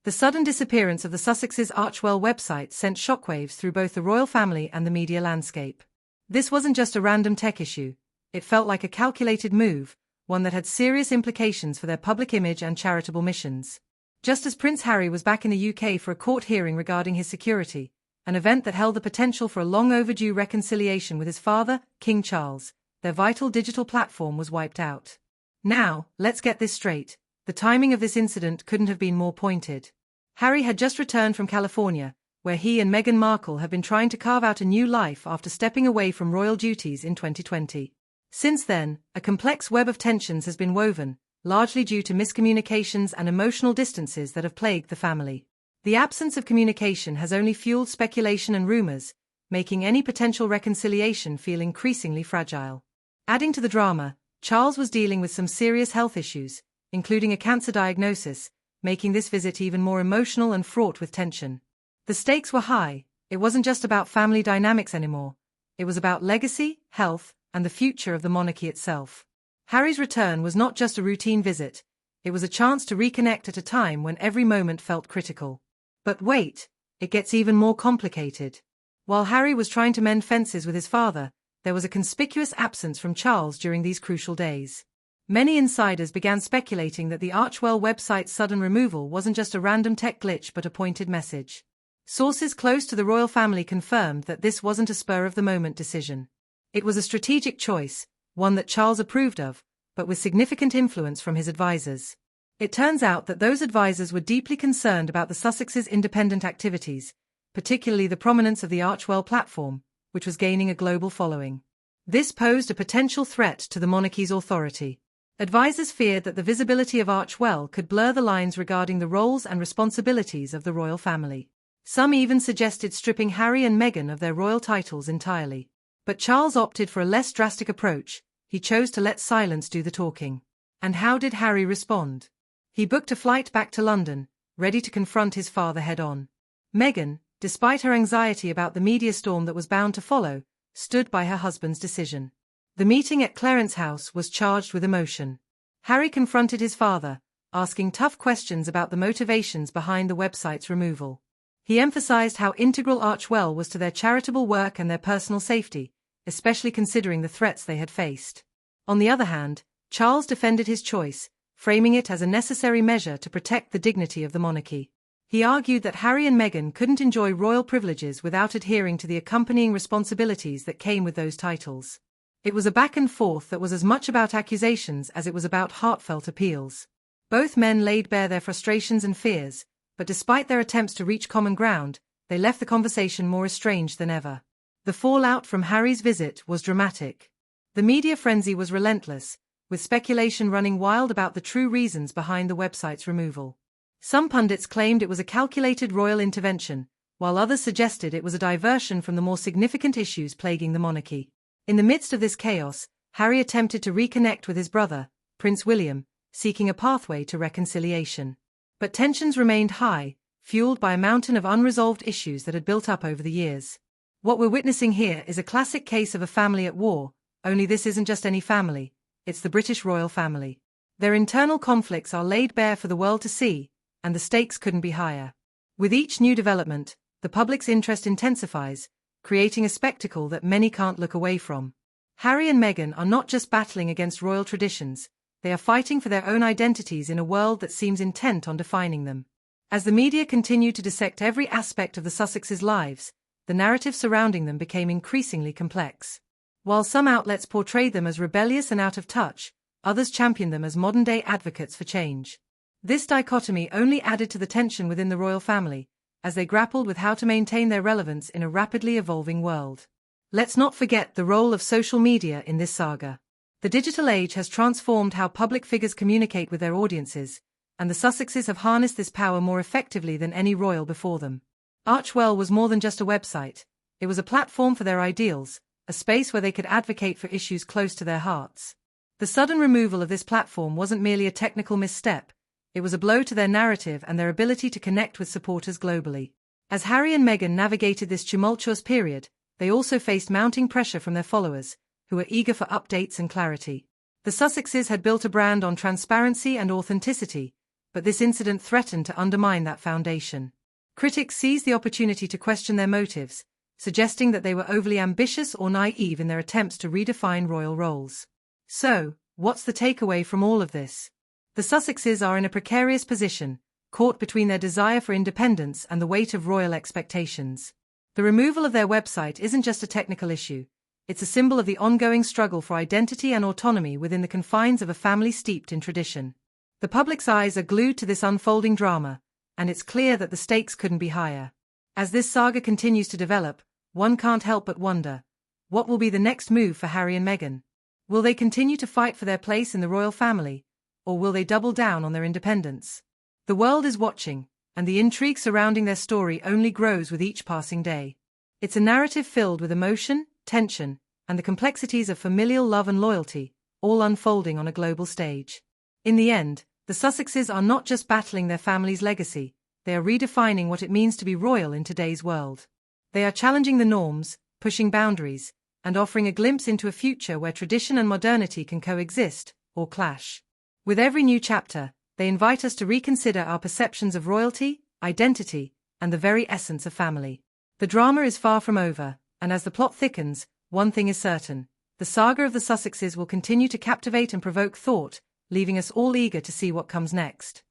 The sudden disappearance of the Sussexes' Archewell website sent shockwaves through both the royal family and the media landscape. This wasn't just a random tech issue, it felt like a calculated move, one that had serious implications for their public image and charitable missions. Just as Prince Harry was back in the UK for a court hearing regarding his security, an event that held the potential for a long-overdue reconciliation with his father, King Charles, their vital digital platform was wiped out. Now, let's get this straight, the timing of this incident couldn't have been more pointed. Harry had just returned from California, where he and Meghan Markle have been trying to carve out a new life after stepping away from royal duties in 2020. Since then, a complex web of tensions has been woven, largely due to miscommunications and emotional distances that have plagued the family. The absence of communication has only fueled speculation and rumors, making any potential reconciliation feel increasingly fragile. Adding to the drama, Charles was dealing with some serious health issues, including a cancer diagnosis, making this visit even more emotional and fraught with tension. The stakes were high. It wasn't just about family dynamics anymore. It was about legacy, health, and the future of the monarchy itself. Harry's return was not just a routine visit, it was a chance to reconnect at a time when every moment felt critical. But wait, it gets even more complicated. While Harry was trying to mend fences with his father, there was a conspicuous absence from Charles during these crucial days. Many insiders began speculating that the Archewell website's sudden removal wasn't just a random tech glitch but a pointed message. Sources close to the royal family confirmed that this wasn't a spur-of-the-moment decision. It was a strategic choice, one that Charles approved of, but with significant influence from his advisors. It turns out that those advisors were deeply concerned about the Sussexes' independent activities, particularly the prominence of the Archewell platform, which was gaining a global following. This posed a potential threat to the monarchy's authority. Advisors feared that the visibility of Archewell could blur the lines regarding the roles and responsibilities of the royal family. Some even suggested stripping Harry and Meghan of their royal titles entirely. But Charles opted for a less drastic approach. He chose to let silence do the talking. And how did Harry respond? He booked a flight back to London, ready to confront his father head-on. Meghan, despite her anxiety about the media storm that was bound to follow, stood by her husband's decision. The meeting at Clarence House was charged with emotion. Harry confronted his father, asking tough questions about the motivations behind the website's removal. He emphasized how integral Archewell was to their charitable work and their personal safety, especially considering the threats they had faced. On the other hand, Charles defended his choice, framing it as a necessary measure to protect the dignity of the monarchy. He argued that Harry and Meghan couldn't enjoy royal privileges without adhering to the accompanying responsibilities that came with those titles. It was a back and forth that was as much about accusations as it was about heartfelt appeals. Both men laid bare their frustrations and fears, but despite their attempts to reach common ground, they left the conversation more estranged than ever. The fallout from Harry's visit was dramatic. The media frenzy was relentless, with speculation running wild about the true reasons behind the website's removal. Some pundits claimed it was a calculated royal intervention, while others suggested it was a diversion from the more significant issues plaguing the monarchy. In the midst of this chaos, Harry attempted to reconnect with his brother, Prince William, seeking a pathway to reconciliation. But tensions remained high, fueled by a mountain of unresolved issues that had built up over the years. What we're witnessing here is a classic case of a family at war, only this isn't just any family, it's the British royal family. Their internal conflicts are laid bare for the world to see, and the stakes couldn't be higher. With each new development, the public's interest intensifies, creating a spectacle that many can't look away from. Harry and Meghan are not just battling against royal traditions, they are fighting for their own identities in a world that seems intent on defining them. As the media continued to dissect every aspect of the Sussexes' lives, the narrative surrounding them became increasingly complex. While some outlets portrayed them as rebellious and out of touch, others championed them as modern-day advocates for change. This dichotomy only added to the tension within the royal family, as they grappled with how to maintain their relevance in a rapidly evolving world. Let's not forget the role of social media in this saga. The digital age has transformed how public figures communicate with their audiences, and the Sussexes have harnessed this power more effectively than any royal before them. Archewell was more than just a website. It was a platform for their ideals, a space where they could advocate for issues close to their hearts. The sudden removal of this platform wasn't merely a technical misstep, it was a blow to their narrative and their ability to connect with supporters globally. As Harry and Meghan navigated this tumultuous period, they also faced mounting pressure from their followers, who were eager for updates and clarity. The Sussexes had built a brand on transparency and authenticity, but this incident threatened to undermine that foundation. Critics seized the opportunity to question their motives, suggesting that they were overly ambitious or naive in their attempts to redefine royal roles. So, what's the takeaway from all of this? The Sussexes are in a precarious position, caught between their desire for independence and the weight of royal expectations. The removal of their website isn't just a technical issue, it's a symbol of the ongoing struggle for identity and autonomy within the confines of a family steeped in tradition. The public's eyes are glued to this unfolding drama, and it's clear that the stakes couldn't be higher. As this saga continues to develop, one can't help but wonder, what will be the next move for Harry and Meghan? Will they continue to fight for their place in the royal family, or will they double down on their independence? The world is watching, and the intrigue surrounding their story only grows with each passing day. It's a narrative filled with emotion, tension, and the complexities of familial love and loyalty, all unfolding on a global stage. In the end, the Sussexes are not just battling their family's legacy, they are redefining what it means to be royal in today's world. They are challenging the norms, pushing boundaries, and offering a glimpse into a future where tradition and modernity can coexist, or clash. With every new chapter, they invite us to reconsider our perceptions of royalty, identity, and the very essence of family. The drama is far from over, and as the plot thickens, one thing is certain: the saga of the Sussexes will continue to captivate and provoke thought, leaving us all eager to see what comes next.